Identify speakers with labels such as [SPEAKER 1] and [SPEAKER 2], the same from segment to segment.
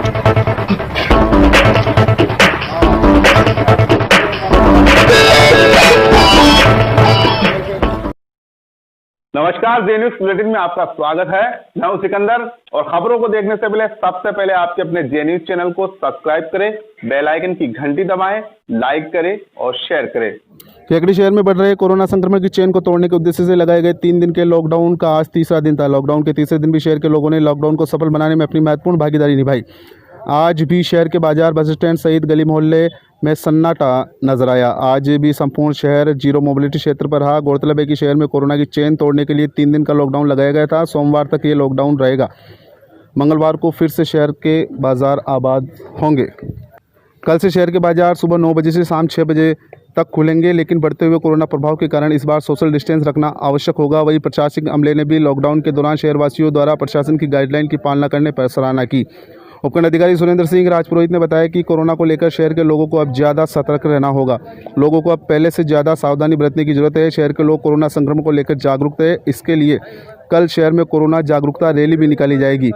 [SPEAKER 1] नमस्कार, जे news bulletin में आपका स्वागत है। मैं हूं सिकंदर और खबरों को देखने से पहले सबसे पहले आपके अपने जे न्यूज चैनल को सब्सक्राइब करें, बेल आइकन की घंटी दबाएं, लाइक करें और शेयर करें।
[SPEAKER 2] केकड़ी शहर में बढ़ रहे कोरोना संक्रमण की चेन को तोड़ने के उद्देश्य से लगाए गए 3 दिन के लॉकडाउन का आज तीसरा दिन था। लॉकडाउन के तीसरे दिन भी शहर के लोगों ने लॉकडाउन को सफल बनाने में अपनी महत्वपूर्ण भागीदारी निभाई। आज भी शहर के बाजार, बस स्टैंड सहित गली मोहल्ले में सन्नाटा नजर आया। आज भी संपूर्ण शहर जीरो मोबिलिटी क्षेत्र पर रहा। गौरतलब है कि शहर में कोरोना की चेन तोड़ने के लिए 3 दिन का लॉकडाउन लगाया गया था। सोमवार तक ये लॉकडाउन रहेगा। मंगलवार को फिर से शहर के बाजार आबाद होंगे। कल से शहर के बाजार सुबह 9 बजे से शाम 6 बजे तक खुलेंगे, लेकिन बढ़ते हुए कोरोना प्रभाव के कारण इस बार सोशल डिस्टेंस रखना आवश्यक होगा। वहीं प्रशासनिक अमले ने भी लॉकडाउन के दौरान शहरवासियों द्वारा प्रशासन की गाइडलाइन की पालना करने पर सराहना की। उपखंड अधिकारी सुरेंद्र सिंह राजपुरोहित ने बताया कि कोरोना को लेकर शहर के लोगों को अब ज़्यादा सतर्क रहना होगा। लोगों को अब पहले से ज़्यादा सावधानी बरतने की जरूरत है। शहर के लोग कोरोना संक्रमण को लेकर जागरूक है। इसके लिए कल शहर में कोरोना जागरूकता रैली भी निकाली जाएगी।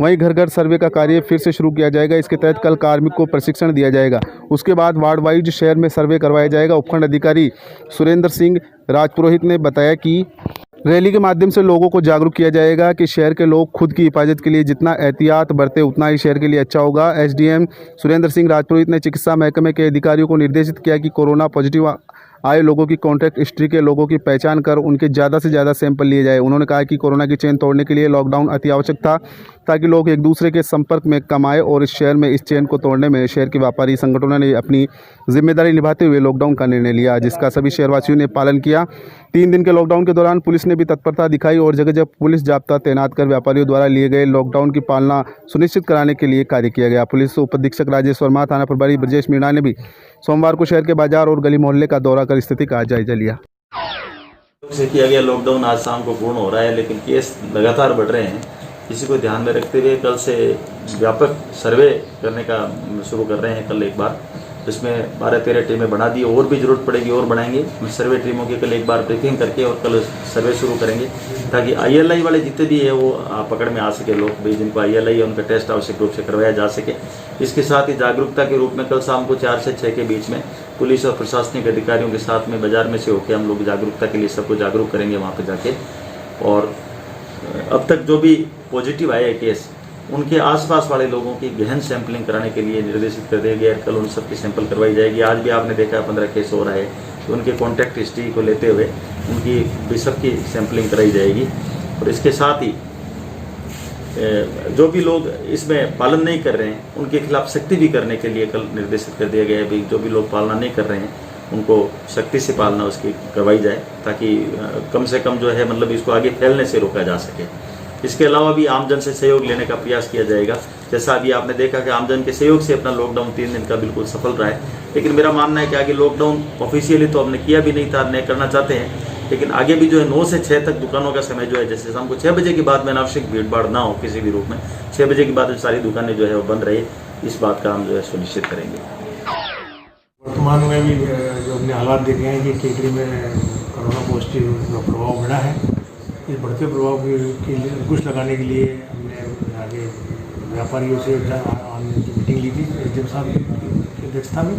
[SPEAKER 2] वहीं घर घर सर्वे का कार्य फिर से शुरू किया जाएगा। इसके तहत कल कार्मिक को प्रशिक्षण दिया जाएगा। उसके बाद वार्ड वाइज शहर में सर्वे करवाया जाएगा। उपखंड अधिकारी सुरेंद्र सिंह राजपुरोहित ने बताया कि रैली के माध्यम से लोगों को जागरूक किया जाएगा कि शहर के लोग खुद की हिफाजत के लिए जितना एहतियात बरते उतना ही शहर के लिए अच्छा होगा। एसडीएम सुरेंद्र सिंह राजपुरोहित ने चिकित्सा महकमे के अधिकारियों को निर्देशित किया कि कोरोना पॉजिटिव आए लोगों की कॉन्टैक्ट हिस्ट्री के लोगों की पहचान कर उनके ज़्यादा से ज़्यादा सैंपल लिए जाए। उन्होंने कहा कि कोरोना की चेन तोड़ने के लिए लॉकडाउन अति आवश्यक था, ताकि लोग एक दूसरे के संपर्क में कम आए और इस शहर में इस चेन को तोड़ने में शहर के व्यापारी संगठनों ने अपनी जिम्मेदारी निभाते हुए लॉकडाउन का निर्णय लिया, जिसका सभी शहरवासियों ने पालन किया। 3 दिन के लॉकडाउन के दौरान पुलिस ने भी तत्परता दिखाई और जगह जगह पुलिस जाब्ता तैनात कर व्यापारियों द्वारा लिए गए लॉकडाउन की पालना सुनिश्चित कराने के लिए कार्य किया गया। पुलिस उप अधीक्षक राजेश वर्मा, थाना प्रभारी ब्रजेश मीणा ने भी सोमवार को शहर के बाजार और गली मोहल्ले का दौरा कर स्थिति का जायजा लिया।
[SPEAKER 3] से किया गया लॉकडाउन आज शाम को पूर्ण हो रहा है, लेकिन केस लगातार बढ़ रहे हैं। इसी को ध्यान में रखते हुए कल से व्यापक सर्वे करने का शुरू कर रहे हैं। कल एक बार जिसमें 12-13 टीमें बढ़ा दी, और भी जरूरत पड़ेगी और बढ़ाएंगे। सर्वे टीमों की कल एक बार ब्रीफिंग करके और कल सर्वे शुरू करेंगे, ताकि ILI वाले जितने भी है वो पकड़ में आ सके। लोग भी जिनको ILI है उनका टेस्ट आवश्यक रूप से करवाया जा सके। इसके साथ ही जागरूकता के रूप में कल शाम को 4 से 6 के बीच में पुलिस और प्रशासनिक अधिकारियों के साथ में बाजार में से होकर हम लोग जागरूकता के लिए सबको जागरूक करेंगे वहाँ पर जाके। और अब तक जो भी पॉजिटिव आए हैं केस, उनके आसपास वाले लोगों की गहन सैंपलिंग कराने के लिए निर्देशित कर दिया गया। कल उन सबकी सैंपल करवाई जाएगी। आज भी आपने देखा 15 केस हो रहा है, तो उनके कॉन्टैक्ट हिस्ट्री को लेते हुए उनकी भी सबकी सैंपलिंग कराई जाएगी। और इसके साथ ही जो भी लोग इसमें पालन नहीं कर रहे हैं उनके खिलाफ सख्ती भी करने के लिए कल निर्देशित कर दिया गया है। जो भी लोग पालना नहीं कर रहे हैं उनको सख्ती से पालना उसकी करवाई जाए, ताकि कम से कम जो है मतलब इसको आगे फैलने से रोका जा सके। इसके अलावा भी आमजन से सहयोग लेने का प्रयास किया जाएगा। जैसा अभी आपने देखा कि आमजन के सहयोग से अपना लॉकडाउन 3 दिन का बिल्कुल सफल रहा है। लेकिन मेरा मानना है कि आगे लॉकडाउन ऑफिशियली तो हमने किया भी नहीं था, नहीं करना चाहते हैं, लेकिन आगे भी जो है 9 से 6 तक दुकानों का समय जो है, जैसे शाम को 6 बजे के बाद में अनावश्यक भीड़ भाड़ ना हो किसी भी रूप में, 6 बजे के बाद सारी दुकानें जो है वो बंद रहे, इस बात का हम जो है सुनिश्चित करेंगे।
[SPEAKER 4] वर्तमान में भी जो अपने हालात देखे हैं कि केकड़ी में कोरोना पॉजिटिव का प्रभाव बढ़ा है। इस बढ़ते प्रभाव के लिए अंकुश लगाने के लिए हमने आगे व्यापारियों से मीटिंग ली थी SDM साहब की अध्यक्षता में।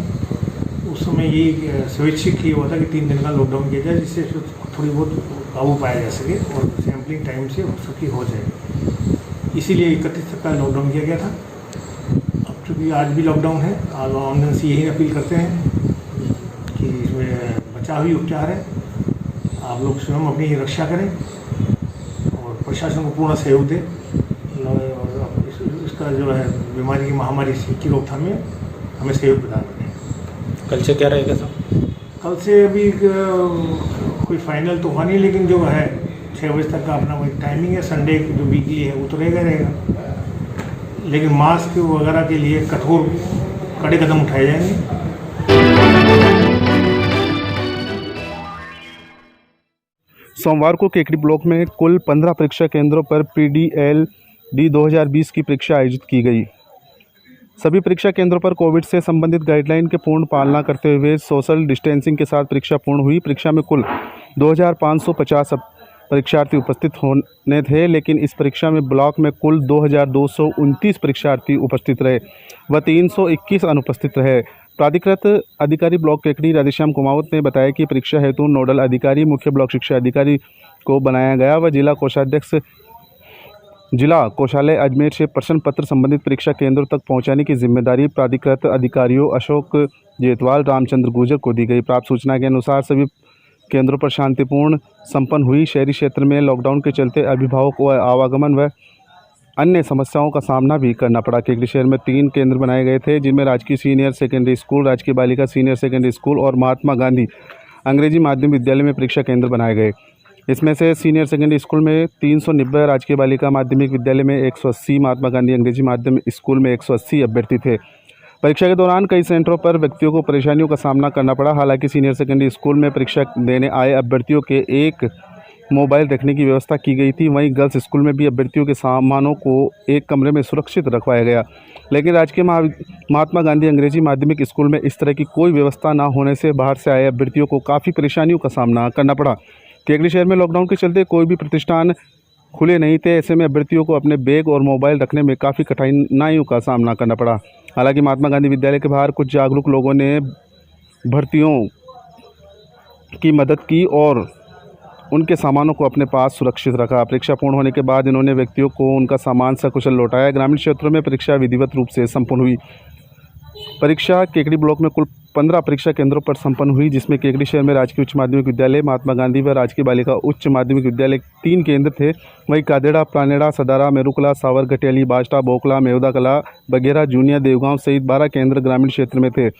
[SPEAKER 4] उस समय ये स्वैच्छिक ही हुआ था कि 3 दिन का लॉकडाउन किया जाए, जिससे थोड़ी बहुत काबू पाया जा सके और सैम्पलिंग टाइम से सबकी हो जाए। इसीलिए 31 तक का लॉकडाउन किया गया था। अब चूँकि आज भी लॉकडाउन है, आज आमजन से यही अपील करते हैं कि इसमें बचावी उपचार है, आप लोग स्वयं अपनी रक्षा करें और प्रशासन को पूर्ण सहयोग दें। और इसका जो है बीमारी की महामारी की रोकथाम में हमें सहयोग प्रदान करें।
[SPEAKER 5] कल से क्या रहेगा सर?
[SPEAKER 4] कल से अभी कोई फाइनल तो हुआ नहीं, लेकिन जो है 6 बजे तक का अपना वही टाइमिंग है। संडे जो वीकली है वो तो रहेगा, लेकिन मास्क वगैरह के लिए कड़े कदम उठाए जाएंगे।
[SPEAKER 2] सोमवार को केकड़ी ब्लॉक में कुल 15 परीक्षा केंद्रों पर PDLD 2020 की परीक्षा आयोजित की गई। सभी परीक्षा केंद्रों पर कोविड से संबंधित गाइडलाइन के पूर्ण पालना करते हुए सोशल डिस्टेंसिंग के साथ परीक्षा पूर्ण हुई। परीक्षा में कुल 2550 परीक्षार्थी उपस्थित होने थे, लेकिन इस परीक्षा में ब्लॉक में कुल 2229 परीक्षार्थी उपस्थित रहे व 321 अनुपस्थित रहे। प्राधिकृत अधिकारी ब्लॉक केकड़ी राधेश्याम कुमावत ने बताया कि परीक्षा हेतु नोडल अधिकारी मुख्य ब्लॉक शिक्षा अधिकारी को बनाया गया व जिला कोषालय अजमेर से प्रश्न पत्र संबंधित परीक्षा केंद्रों तक पहुंचाने की जिम्मेदारी प्राधिकृत अधिकारियों अशोक जेतवाल, रामचंद्र गुर्जर को दी गई। प्राप्त सूचना के अनुसार सभी केंद्रों पर शांतिपूर्ण संपन्न हुई। शहरी क्षेत्र में लॉकडाउन के चलते अभिभावक व आवागमन व अन्य समस्याओं का सामना भी करना पड़ा। केकड़ी शहर में 3 केंद्र बनाए गए थे, जिनमें राजकीय सीनियर सेकेंडरी स्कूल, राजकीय बालिका सीनियर सेकेंडरी स्कूल और महात्मा गांधी अंग्रेजी माध्यम विद्यालय में परीक्षा केंद्र बनाए गए। इसमें से सीनियर सेकेंडरी स्कूल में 390, राजकीय बालिका माध्यमिक विद्यालय में 180, महात्मा गांधी अंग्रेजी माध्यम स्कूल में 180 अभ्यर्थी थे। परीक्षा के दौरान कई सेंटरों पर व्यक्तियों को परेशानियों का सामना करना पड़ा। हालांकि सीनियर सेकेंडरी स्कूल में परीक्षा देने आए अभ्यर्थियों के एक मोबाइल रखने की व्यवस्था की गई थी। वहीं गर्ल्स स्कूल में भी अभ्यर्थियों के सामानों को एक कमरे में सुरक्षित रखवाया गया। लेकिन राजकीय महात्मा गांधी अंग्रेजी माध्यमिक स्कूल में इस तरह की कोई व्यवस्था न होने से बाहर से आए अभ्यर्थियों को काफ़ी परेशानियों का सामना करना पड़ा। केकड़ी शहर में लॉकडाउन के चलते कोई भी प्रतिष्ठान खुले नहीं थे। ऐसे में अभ्यर्थियों को अपने बैग और मोबाइल रखने में काफ़ी कठिनाइयों का सामना करना पड़ा। हालांकि महात्मा गांधी विद्यालय के बाहर कुछ जागरूक लोगों ने भर्तियों की मदद की और उनके सामानों को अपने पास सुरक्षित रखा। परीक्षा पूर्ण होने के बाद इन्होंने व्यक्तियों को उनका सामान सकुशल लौटाया। ग्रामीण क्षेत्रों में परीक्षा विधिवत रूप से संपन्न हुई। परीक्षा केकड़ी ब्लॉक में कुल 15 परीक्षा केंद्रों पर संपन्न हुई, जिसमें केकड़ी शहर में राजकीय उच्च माध्यमिक विद्यालय, महात्मा गांधी व राजकीय बालिका उच्च माध्यमिक विद्यालय 3 केंद्र थे। वहीं कादेड़ा, प्रानेड़ा, सदारा, मेरुकला, सावर, घटियाली, बाजटा, बोकला, मेवदा कला, बगेरा, जूनिया, देवगांव सहित 12 केंद्र ग्रामीण क्षेत्र में थे।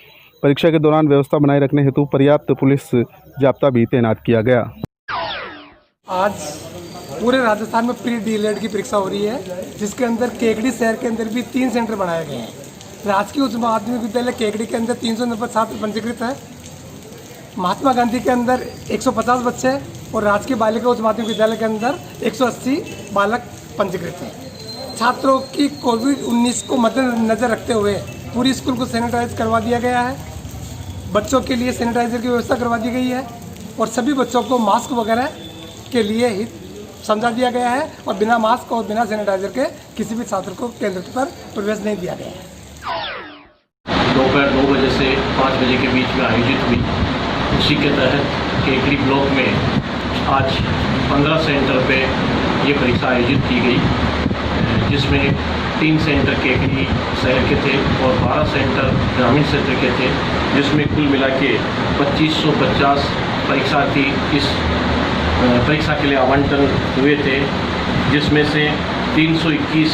[SPEAKER 2] परीक्षा के दौरान व्यवस्था बनाए रखने हेतु पर्याप्त पुलिस जाब्ता भी तैनात किया गया।
[SPEAKER 6] आज पूरे राजस्थान में प्री डीएलएड की परीक्षा हो रही है, जिसके अंदर केकड़ी शहर के अंदर भी 3 सेंटर बनाए गए हैं। राजकीय उच्च माध्यमिक विद्यालय केकड़ी के अंदर 390 छात्र पंजीकृत है। महात्मा गांधी के अंदर 150 बच्चे और राजकीय बालिका उच्च माध्यमिक विद्यालय के अंदर 180 बालक पंजीकृत हैं। छात्रों की कोविड-19 को मद्देनजर रखते हुए पूरी स्कूल को सैनिटाइज करवा दिया गया है। बच्चों के लिए सैनिटाइजर की व्यवस्था करवा दी गई है और सभी बच्चों को मास्क वगैरह के लिए ही समझा दिया गया है और बिना मास्क और बिना सैनिटाइजर के किसी भी छात्र को केंद्र पर प्रवेश नहीं दिया गया है।
[SPEAKER 7] दोपहर 2 बजे से 5 बजे के बीच में आयोजित हुई। उसी के तहत केकड़ी ब्लॉक में आज 15 सेंटर पे ये परीक्षा आयोजित की गई, जिसमें 3 सेंटर केकड़ी शहर के थे और 12 सेंटर ग्रामीण क्षेत्र के थे, जिसमें कुल मिला के 2550 परीक्षार्थी इस परीक्षा के लिए आवंटन हुए थे, जिसमें से 321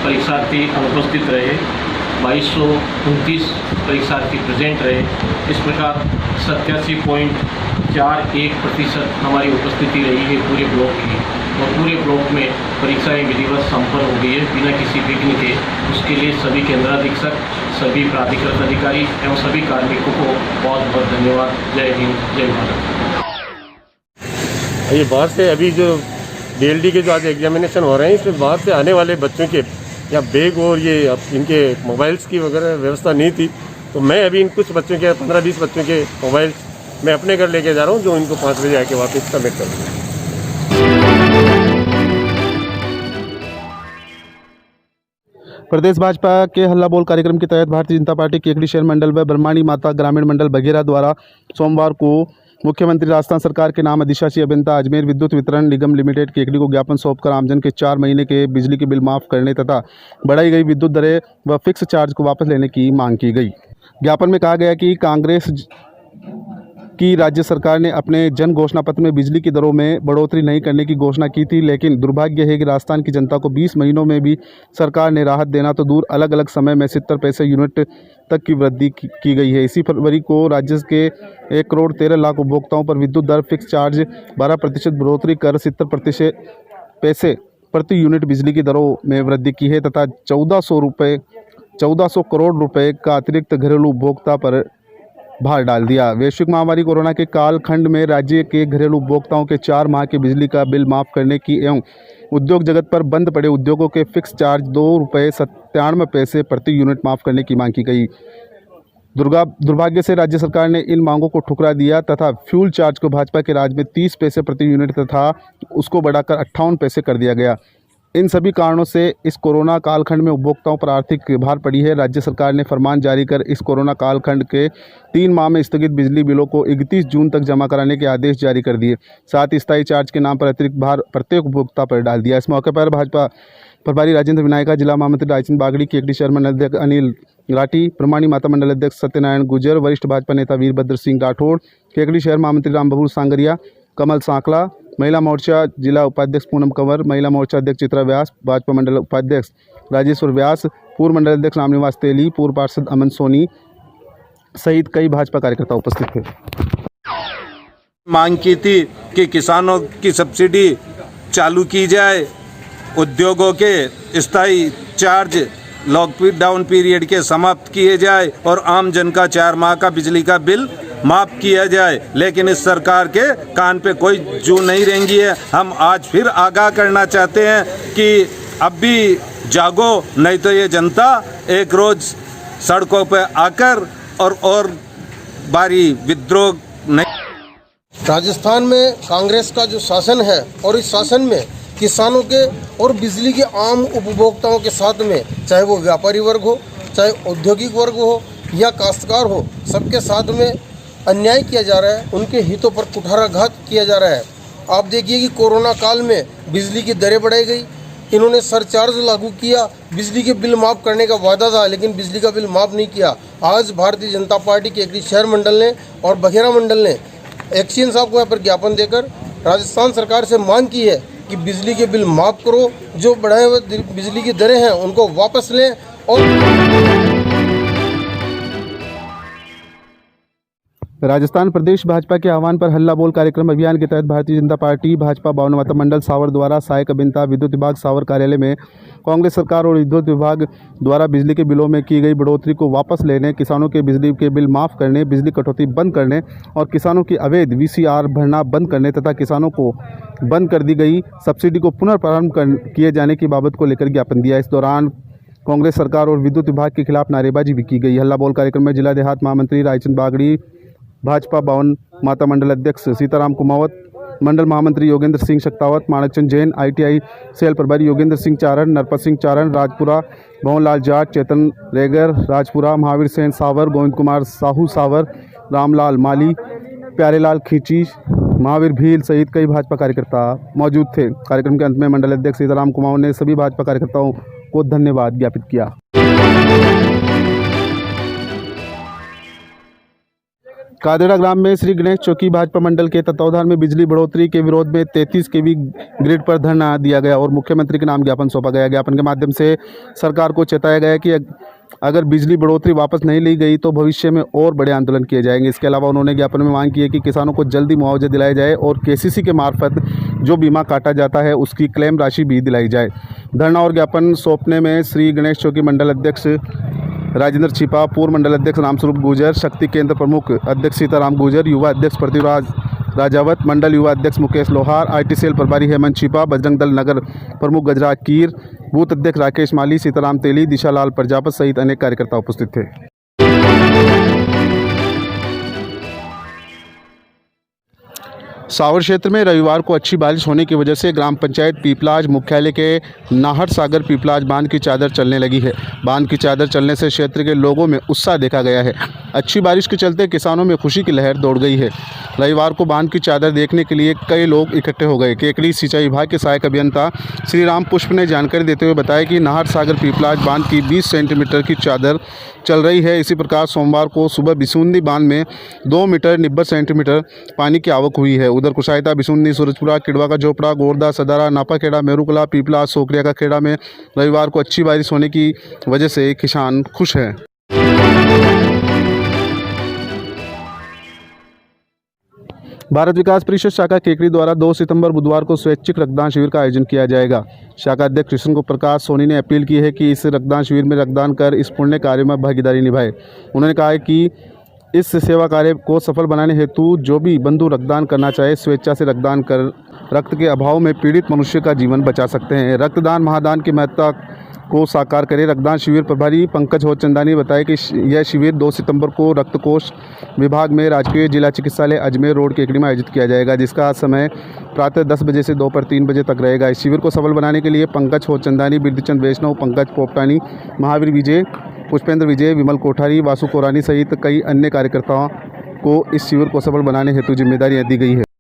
[SPEAKER 7] परीक्षार्थी अनुपस्थित रहे, 2229 परीक्षार्थी प्रेजेंट रहे। इस प्रकार 87.41% हमारी उपस्थिति रही है पूरे ब्लॉक की और पूरे ब्लॉक में परीक्षाएं विधिवत संपन्न हो गई है बिना किसी विघ्न के। उसके लिए सभी केंद्राधीक्षक, सभी प्राधिकृत अधिकारी एवं सभी कार्मिकों को बहुत बहुत धन्यवाद। जय हिंद, जय भारत।
[SPEAKER 8] ये बाहर से अभी जो डीएलडी के जो आज एग्जामिनेशन हो रहे हैं, इसमें बाहर से आने वाले बच्चों के या बैग और ये इनके मोबाइल्स की वगैरह व्यवस्था नहीं थी, तो मैं अभी इन कुछ बच्चों के 15-20 बच्चों के मोबाइल मैं अपने घर लेके जा रहा हूँ, जो इनको 5 बजे आके वापस सबमिट कर दूँगा।
[SPEAKER 2] प्रदेश भाजपा के हल्ला बोल कार्यक्रम के तहत भारतीय जनता पार्टी केकड़ी शहर मंडल व ब्रह्माणी माता ग्रामीण मंडल बघेरा द्वारा सोमवार को मुख्यमंत्री राजस्थान सरकार के नाम अधिशासी अभियंता अजमेर विद्युत वितरण निगम लिमिटेड केकड़ी को ज्ञापन सौंपकर आमजन के 4 महीने के बिजली के बिल माफ़ करने तथा बढ़ाई गई विद्युत दरें व फिक्स चार्ज को वापस लेने की मांग की गई। ज्ञापन में कहा गया कि कांग्रेस की राज्य सरकार ने अपने जन घोषणा पत्र में बिजली की दरों में बढ़ोतरी नहीं करने की घोषणा की थी, लेकिन दुर्भाग्य है कि राजस्थान की जनता को 20 महीनों में भी सरकार ने राहत देना तो दूर, अलग अलग समय में 70 पैसे यूनिट तक की वृद्धि की गई है। इसी फरवरी को राज्य के 1,13,00,000 उपभोक्ताओं पर विद्युत दर फिक्स चार्ज 12% बढ़ोतरी कर 70 पैसे प्रति यूनिट बिजली की दरों में वृद्धि की है तथा 1400 करोड़ रुपए का अतिरिक्त घरेलू उपभोक्ता पर भार डाल दिया। वैश्विक महामारी कोरोना के कालखंड में राज्य के घरेलू उपभोक्ताओं के 4 माह के बिजली का बिल माफ़ करने की एवं उद्योग जगत पर बंद पड़े उद्योगों के फिक्स चार्ज ₹2.97 प्रति यूनिट माफ़ करने की मांग की गई। दुर्भाग्य से राज्य सरकार ने इन मांगों को ठुकरा दिया तथा फ्यूल चार्ज को भाजपा के राज में 30 पैसे प्रति यूनिट तथा उसको बढ़ाकर 58 पैसे कर दिया गया। इन सभी कारणों से इस कोरोना कालखंड में उपभोक्ताओं पर आर्थिक भार पड़ी है। राज्य सरकार ने फरमान जारी कर इस कोरोना कालखंड के 3 माह में स्थगित बिजली बिलों को 31 जून तक जमा कराने के आदेश जारी कर दिए। साथ ही स्थायी चार्ज के नाम पर अतिरिक्त भार प्रत्येक उपभोक्ता पर डाल दिया। इस मौके पर भाजपा प्रभारी राजेंद्र विनायका, जिला महामंत्री रायचंद बागड़ी, केकड़ी शहर मंडल अध्यक्ष अनिल राठी, प्रमाणी माता मंडल अध्यक्ष सत्यनारायण गुर्जर, वरिष्ठ भाजपा नेता वीरभद्र सिंह राठौड़, केकड़ी शहर महामंत्री रामबबूर सांगरिया, कमल सांकला, महिला मोर्चा जिला उपाध्यक्ष पूनम कंवर, महिला मोर्चा अध्यक्ष चित्रा व्यास, भाजपा मंडल उपाध्यक्ष राजेश्वर व्यास, पूर्व मंडल अध्यक्ष रामनिवास तेली, पूर्व पार्षद अमन सोनी सहित कई भाजपा कार्यकर्ता उपस्थित थे।
[SPEAKER 9] मांग की थी कि किसानों की सब्सिडी चालू की जाए, उद्योगों के स्थायी चार्ज लॉकडाउन पीरियड के समाप्त किए जाए और आम जन का 4 माह का बिजली का बिल माफ किया जाए, लेकिन इस सरकार के कान पे कोई जू नहीं रेंगी है। हम आज फिर आगाह करना चाहते हैं कि अब भी जागो, नहीं तो ये जनता एक रोज सड़कों पे आकर और बारी विद्रोह नहीं।
[SPEAKER 10] राजस्थान में कांग्रेस का जो शासन है और इस शासन में किसानों के और बिजली के आम उपभोक्ताओं के साथ में, चाहे वो व्यापारी वर्ग हो, चाहे औद्योगिक वर्ग हो या काश्तकार हो, सबके साथ में अन्याय किया जा रहा है। उनके हितों पर कुठाराघात किया जा रहा है। आप देखिए कि कोरोना काल में बिजली की दरें बढ़ाई गई, इन्होंने सरचार्ज लागू किया, बिजली के बिल माफ़ करने का वादा था लेकिन बिजली का बिल माफ़ नहीं किया। आज भारतीय जनता पार्टी के एक शहर मंडल ने और बघेरा मंडल ने एक्शन साहब को यहाँ पर ज्ञापन देकर राजस्थान सरकार से मांग की है कि बिजली के बिल माफ़ करो, जो बढ़ाए हुए बिजली की दरें हैं उनको वापस लें। और
[SPEAKER 2] राजस्थान प्रदेश भाजपा के आह्वान पर हल्ला बोल कार्यक्रम अभियान के तहत भारतीय जनता पार्टी भाजपा बावन माता मंडल सावर द्वारा सहायक अभियंता विद्युत विभाग सावर कार्यालय में कांग्रेस सरकार और विद्युत विभाग द्वारा बिजली के बिलों में की गई बढ़ोतरी को वापस लेने, किसानों के बिजली के बिल माफ़ करने, बिजली कटौती बंद करने और किसानों की अवैध VCR भरना बंद करने तथा किसानों को बंद कर दी गई सब्सिडी को पुनर्प्रारंभ किए जाने की बाबत को लेकर ज्ञापन दिया। इस दौरान कांग्रेस सरकार और विद्युत विभाग के खिलाफ नारेबाजी भी की गई। हल्ला बोल कार्यक्रम में जिला देहात महामंत्री रायचंद बागड़ी, भाजपा बावन माता मंडल अध्यक्ष सीताराम कुमावत, मंडल महामंत्री योगेंद्र सिंह शक्तावत, माणकचंद जैन, ITI सेल प्रभारी योगेंद्र सिंह चारण, नरपत सिंह चारण, राजपुरा, भवनलाल जाट, चेतन रेगर राजपुरा, महावीर सेन सावर, गोविंद कुमार साहू सावर, रामलाल माली, प्यारेलाल खींची, महावीर भील सहित कई भाजपा कार्यकर्ता मौजूद थे। कार्यक्रम के अंत में मंडल अध्यक्ष सीताराम कुमावत ने सभी भाजपा कार्यकर्ताओं को धन्यवाद ज्ञापित किया। कादेड़ा ग्राम में श्री गणेश चौकी भाजपा मंडल के तत्वावधान में बिजली बढ़ोतरी के विरोध में 33 kV ग्रिड पर धरना दिया गया और मुख्यमंत्री के नाम ज्ञापन सौंपा गया। ज्ञापन के माध्यम से सरकार को चेताया गया कि अगर बिजली बढ़ोतरी वापस नहीं ली गई तो भविष्य में और बड़े आंदोलन किए जाएंगे। इसके अलावा उन्होंने ज्ञापन में मांग की है कि किसानों को जल्दी मुआवजा दिलाया जाए और KCC के मार्फत जो बीमा काटा जाता है उसकी क्लेम राशि भी दिलाई जाए। धरना और ज्ञापन सौंपने में श्री गणेश चौकी मंडल अध्यक्ष राजेंद्र छिपा, पूर्व मंडल अध्यक्ष रामस्वरूप गुर्जर, शक्ति केंद्र प्रमुख अध्यक्ष सीताराम गुर्जर, युवा अध्यक्ष पृथ्वीराज राजावत, मंडल युवा अध्यक्ष मुकेश लोहार, IT सेल प्रभारी हेमंत छिपा, बजरंग दल नगर प्रमुख गजराज कीर, बूथ अध्यक्ष राकेश माली, सीताराम तेली, दिशालाल प्रजापत सहित अनेक कार्यकर्ता उपस्थित थे। सावर क्षेत्र में रविवार को अच्छी बारिश होने की वजह से ग्राम पंचायत पीपलाज मुख्यालय के नाहर सागर पीपलाज बांध की चादर चलने लगी है। बांध की चादर चलने से क्षेत्र के लोगों में उत्साह देखा गया है। अच्छी बारिश के चलते किसानों में खुशी की लहर दौड़ गई है। रविवार को बांध की चादर देखने के लिए कई लोग इकट्ठे हो गए। केकड़ी सिंचाई विभाग के सहायक अभियंता श्री राम पुष्प ने जानकारी देते हुए बताया कि नाहर सागर पीपलाज बांध की 20 सेंटीमीटर की चादर चल रही है। इसी प्रकार सोमवार को सुबह बिसुंदी बांध में 2 मीटर 90 सेंटीमीटर पानी की आवक हुई है। उधर कुशायता, बिसुंदी, सूरजपुरा, किडवा का झोपड़ा, गोरदा, सदारा, नापाखेड़ा, मेरुकला, पीपला, सोकरिया का खेड़ा में रविवार को अच्छी बारिश होने की वजह से किसान खुश हैं। भारत विकास परिषद शाखा केकड़ी द्वारा 2 सितंबर बुधवार को स्वैच्छिक रक्तदान शिविर का आयोजन किया जाएगा। शाखा अध्यक्ष कृष्ण प्रकाश सोनी ने अपील की है कि इस रक्तदान शिविर में रक्तदान कर इस पुण्य कार्य में भागीदारी निभाए। उन्होंने कहा है कि इस सेवा कार्य को सफल बनाने हेतु जो भी बंधु रक्तदान करना चाहे स्वेच्छा से रक्तदान कर रक्त के अभाव में पीड़ित मनुष्य का जीवन बचा सकते हैं। रक्तदान महादान की महत्ता को साकार करे। रक्तदान शिविर प्रभारी पंकज होचंदानी ने बताया कि यह शिविर 2 सितंबर को रक्त कोष विभाग में राजकीय जिला चिकित्सालय अजमेर रोड केकड़ी में आयोजित किया जाएगा, जिसका समय प्रातः 10 बजे से दोपहर 3 बजे तक रहेगा। इस शिविर को सफल बनाने के लिए पंकज होचंदानी, बिरदीचंद वैष्णव, पंकज पोपटानी, महावीर विजय, पुष्पेंद्र विजय, विमल कोठारी, वासु कोरानी सहित कई अन्य कार्यकर्ताओं को इस शिविर को सफल बनाने हेतु जिम्मेदारियां दी गई है।